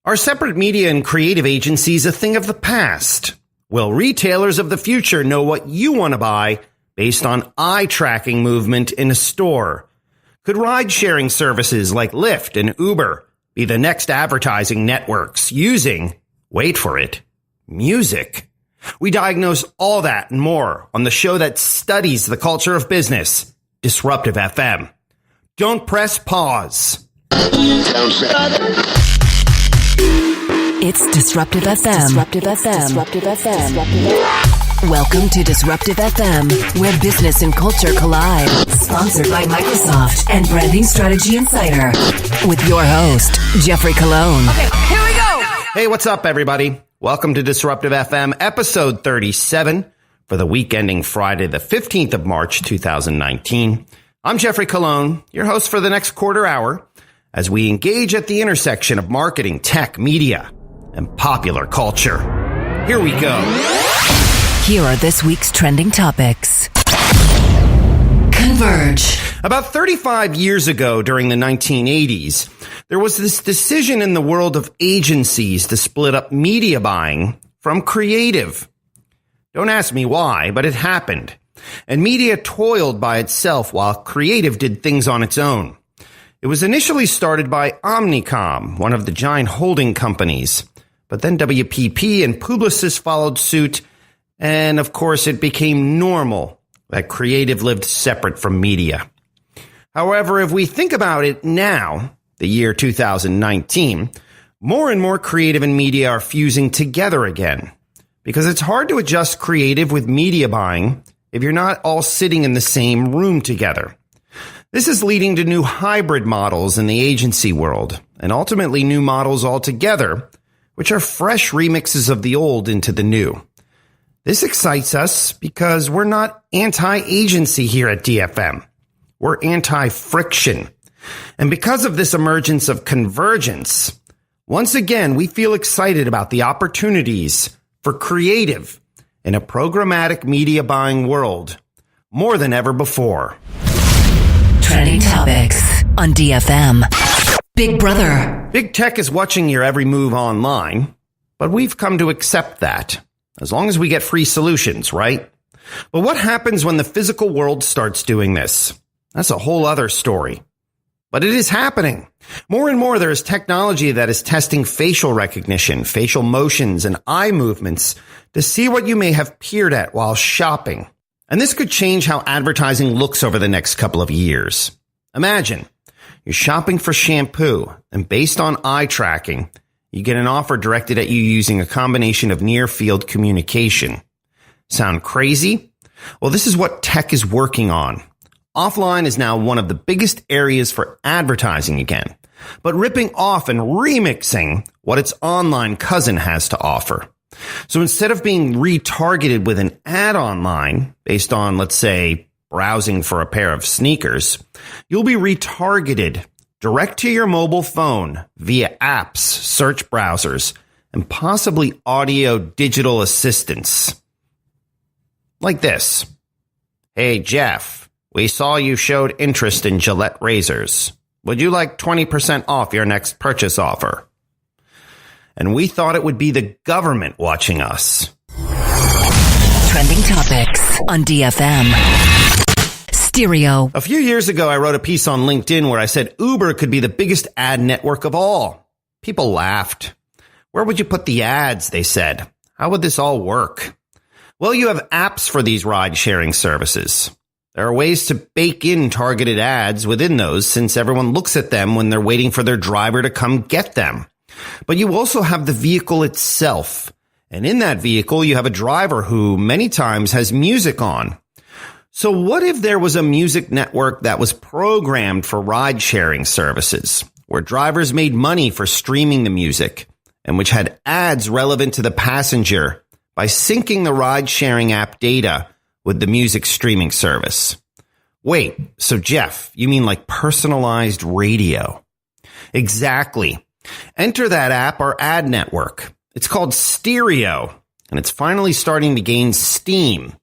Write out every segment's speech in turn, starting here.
Are separate media and creative agencies a thing of the past? Will retailers of the future know what you want to buy based on eye tracking movement in a store? Could ride-sharing services like Lyft and Uber be the next advertising networks using, wait for it, music? We diagnose all that and more on the show that studies the culture of business, Disruptive FM. Don't press pause. It's Disruptive FM. Disruptive FM. Disruptive FM. Welcome to Disruptive FM, where business and culture collide. Sponsored by Microsoft and Branding Strategy Insider. With your host, Jeffrey Colon. Okay, here we go. Hey, what's up, everybody? Welcome to Disruptive FM, episode 37 for the week ending Friday, the 15th of March, 2019. I'm Jeffrey Colon, your host for the next quarter hour, as we engage at the intersection of marketing, tech, media, and popular culture. Here we go. Here are this week's trending topics. Converge. About 35 years ago, during the 1980s, there was this decision in the world of agencies to split up media buying from creative. Don't ask me why, but it happened. And media toiled by itself while creative did things on its own. It was initially started by Omnicom, one of the giant holding companies. But then WPP and Publicis followed suit, and of course it became normal that creative lived separate from media. However, if we think about it now, the year 2019, more and more creative and media are fusing together again. Because it's hard to adjust creative with media buying if you're not all sitting in the same room together. This is leading to new hybrid models in the agency world, and ultimately new models altogether, which are fresh remixes of the old into the new. This excites us because we're not anti-agency here at DFM. We're anti-friction. And because of this emergence of convergence, once again, we feel excited about the opportunities for creative in a programmatic media buying world more than ever before. Trending topics on DFM. Big Brother. Big tech is watching your every move online, but we've come to accept that, as long as we get free solutions, right? But what happens when the physical world starts doing this? That's a whole other story. But it is happening. More and more there is technology that is testing facial recognition, facial motions, and eye movements to see what you may have peered at while shopping. And this could change how advertising looks over the next couple of years. Imagine you're shopping for shampoo, and based on eye tracking, you get an offer directed at you using a combination of near-field communication. Sound crazy? Well, this is what tech is working on. Offline is now one of the biggest areas for advertising again, but ripping off and remixing what its online cousin has to offer. So instead of being retargeted with an ad online based on, let's say, browsing for a pair of sneakers, you'll be retargeted direct to your mobile phone via apps, search browsers, and possibly audio digital assistants. Like this. Hey, Jeff, we saw you showed interest in Gillette razors. Would you like 20% off your next purchase offer? And we thought it would be the government watching us. Trending topics on DFM. Steereo. A few years ago, I wrote a piece on LinkedIn where I said Uber could be the biggest ad network of all. People laughed. Where would you put the ads, they said. How would this all work? Well, you have apps for these ride-sharing services. There are ways to bake in targeted ads within those since everyone looks at them when they're waiting for their driver to come get them. But you also have the vehicle itself. And in that vehicle, you have a driver who many times has music on. So what if there was a music network that was programmed for ride-sharing services, where drivers made money for streaming the music, and which had ads relevant to the passenger by syncing the ride-sharing app data with the music streaming service? Wait, so Jeff, you mean like personalized radio? Exactly. Enter that app or ad network. It's called Steereo, and it's finally starting to gain steam.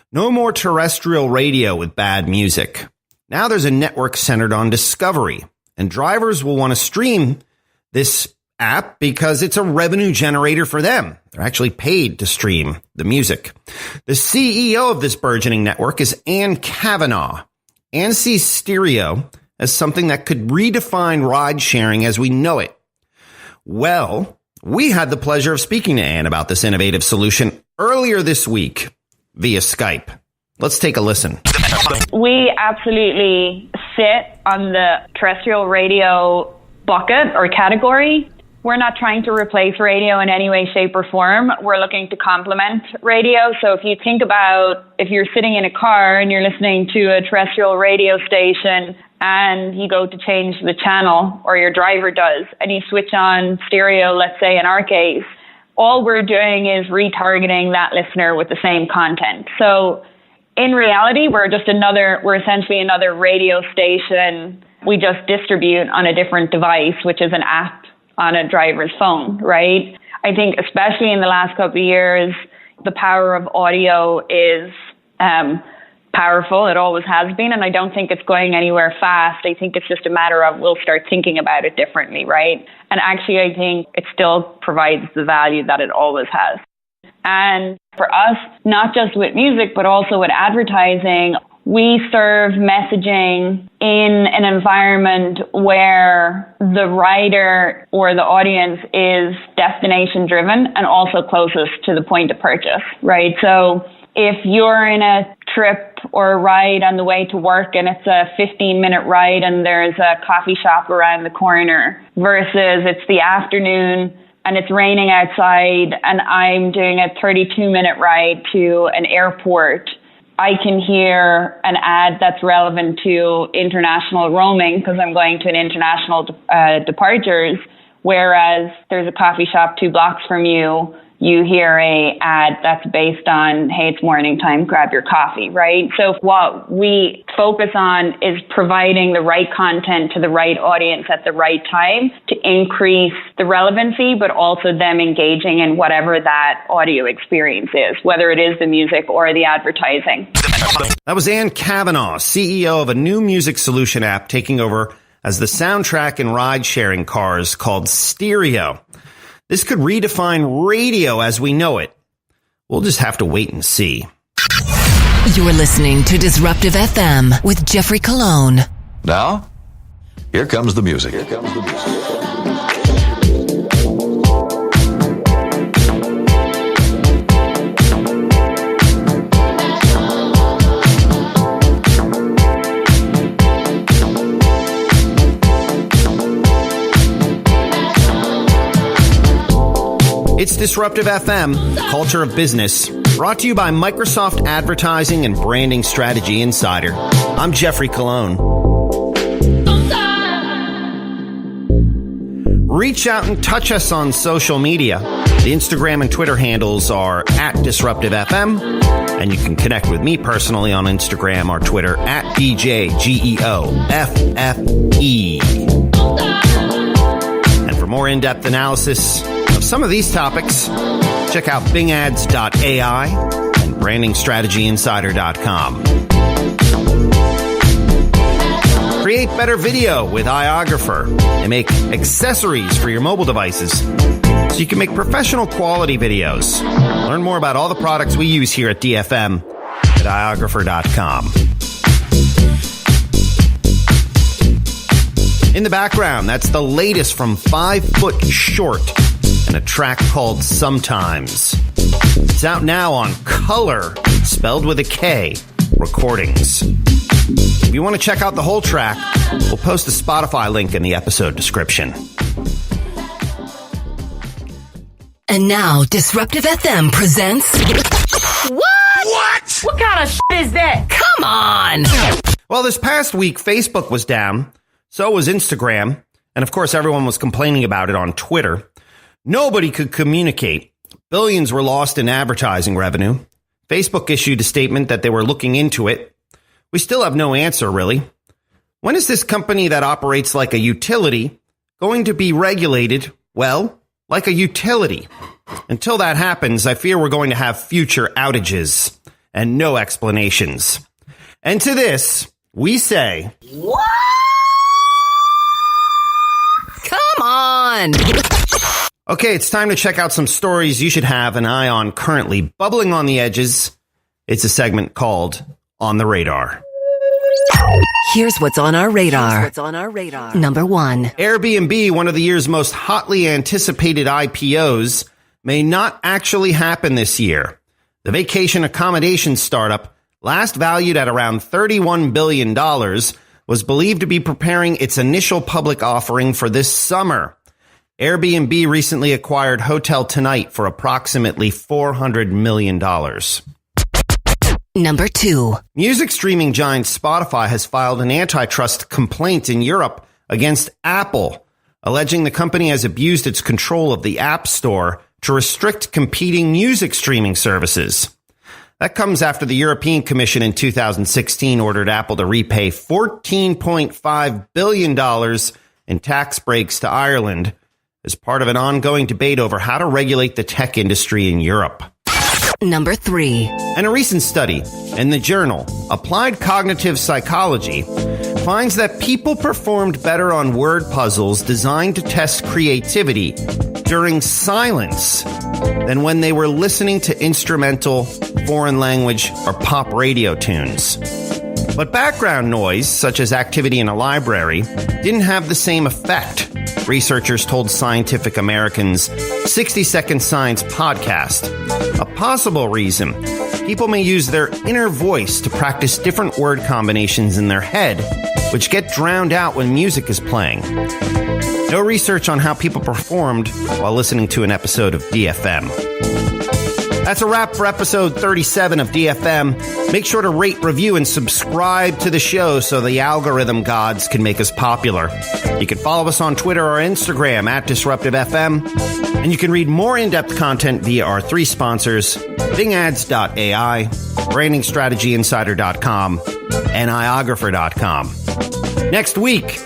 No more terrestrial radio with bad music. Now there's a network centered on discovery, and drivers will want to stream this app because it's a revenue generator for them. They're actually paid to stream the music. The CEO of this burgeoning network is Kavanagh. Anne sees Steereo as something that could redefine ride sharing as we know it. Well, we had the pleasure of speaking to Anne about this innovative solution earlier this week via Skype. Let's take a listen. We absolutely sit on the terrestrial radio bucket or category. We're not trying to replace radio in any way, shape, or form. We're looking to complement radio. So if you think about if you're sitting in a car and you're listening to a terrestrial radio station and you go to change the channel, or your driver does, and you switch on stereo, let's say in our case, all we're doing is retargeting that listener with the same content. So in reality, we're essentially another radio station. We just distribute on a different device, which is an app on a driver's phone, right? I think especially in the last couple of years, the power of audio is powerful. It always has been, and I don't think it's going anywhere fast. I think it's just a matter of we'll start thinking about it differently, right? And actually, I think it still provides the value that it always has. And for us, not just with music, but also with advertising, we serve messaging in an environment where the writer or the audience is destination driven and also closest to the point of purchase, right? So if you're in a trip or a ride on the way to work and it's a 15-minute ride and there's a coffee shop around the corner versus it's the afternoon and it's raining outside and I'm doing a 32-minute ride to an airport, I can hear an ad that's relevant to international roaming because I'm going to an international departures, whereas there's a coffee shop 2 blocks from you, you hear a ad that's based on, hey, it's morning time, grab your coffee, right? So what we focus on is providing the right content to the right audience at the right time to increase the relevancy, but also them engaging in whatever that audio experience is, whether it is the music or the advertising. That was Anne Kavanagh, CEO of a new music solution app taking over as the soundtrack in ride-sharing cars called Steereo. This could redefine radio as we know it. We'll just have to wait and see. You're listening to Disruptive FM with Jeffrey Cologne. Now, here comes the music. It's Disruptive FM, Culture of Business, brought to you by Microsoft Advertising and Branding Strategy Insider. I'm Jeffrey Cologne. Reach out and touch us on social media. The Instagram and Twitter handles are @DisruptiveFM, and you can connect with me personally on Instagram or Twitter @DJGEOFFE. And for more in-depth analysis of some of these topics, check out bingads.ai and brandingstrategyinsider.com. Create better video with iOgrapher and make accessories for your mobile devices so you can make professional quality videos. Learn more about all the products we use here at DFM at iOgrapher.com. In the background, that's the latest from 5 Foot Short and a track called Sometimes. It's out now on Color, spelled with a K, Recordings. If you want to check out the whole track, we'll post a Spotify link in the episode description. And now, Disruptive FM presents... What? What kind of shit is that? Come on! Well, this past week, Facebook was down, so was Instagram, and of course everyone was complaining about it on Twitter. Nobody could communicate. Billions were lost in advertising revenue. Facebook issued a statement that they were looking into it. We still have no answer, really. When is this company that operates like a utility going to be regulated, well, like a utility? Until that happens, I fear we're going to have future outages and no explanations. And to this, we say... What? Come on! one. Okay, it's time to check out some stories you should have an eye on currently bubbling on the edges. It's a segment called On the Radar. Here's what's on our radar. Number one. Airbnb, one of the year's most hotly anticipated IPOs, may not actually happen this year. The vacation accommodation startup, last valued at around $31 billion, was believed to be preparing its initial public offering for this summer. Airbnb recently acquired Hotel Tonight for approximately $400 million. Number two. Music streaming giant Spotify has filed an antitrust complaint in Europe against Apple, alleging the company has abused its control of the App Store to restrict competing music streaming services. That comes after the European Commission in 2016 ordered Apple to repay $14.5 billion in tax breaks to Ireland as part of an ongoing debate over how to regulate the tech industry in Europe. Number three. And a recent study in the journal Applied Cognitive Psychology finds that people performed better on word puzzles designed to test creativity during silence than when they were listening to instrumental, foreign language, or pop radio tunes. But background noise, such as activity in a library, didn't have the same effect, researchers told Scientific American's 60-Second Science podcast. A possible reason, people may use their inner voice to practice different word combinations in their head, which get drowned out when music is playing. No research on how people performed while listening to an episode of DFM. That's a wrap for episode 37 of DFM. Make sure to rate, review, and subscribe to the show so the algorithm gods can make us popular. You can follow us on Twitter or Instagram at DisruptiveFM. And you can read more in-depth content via our three sponsors, BingAds.ai, BrandingStrategyInsider.com, and iographer.com. Next week,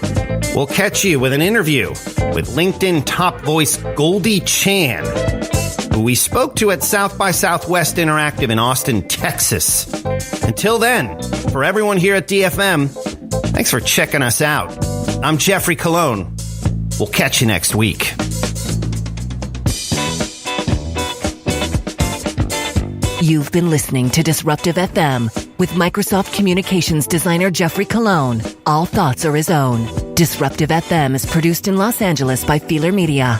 we'll catch you with an interview with LinkedIn top voice Goldie Chan, who we spoke to at South by Southwest Interactive in Austin, Texas. Until then, for everyone here at DFM, thanks for checking us out. I'm Jeffrey Colon. We'll catch you next week. You've been listening to Disruptive FM with Microsoft Communications designer Jeffrey Colon. All thoughts are his own. Disruptive FM is produced in Los Angeles by Feeler Media.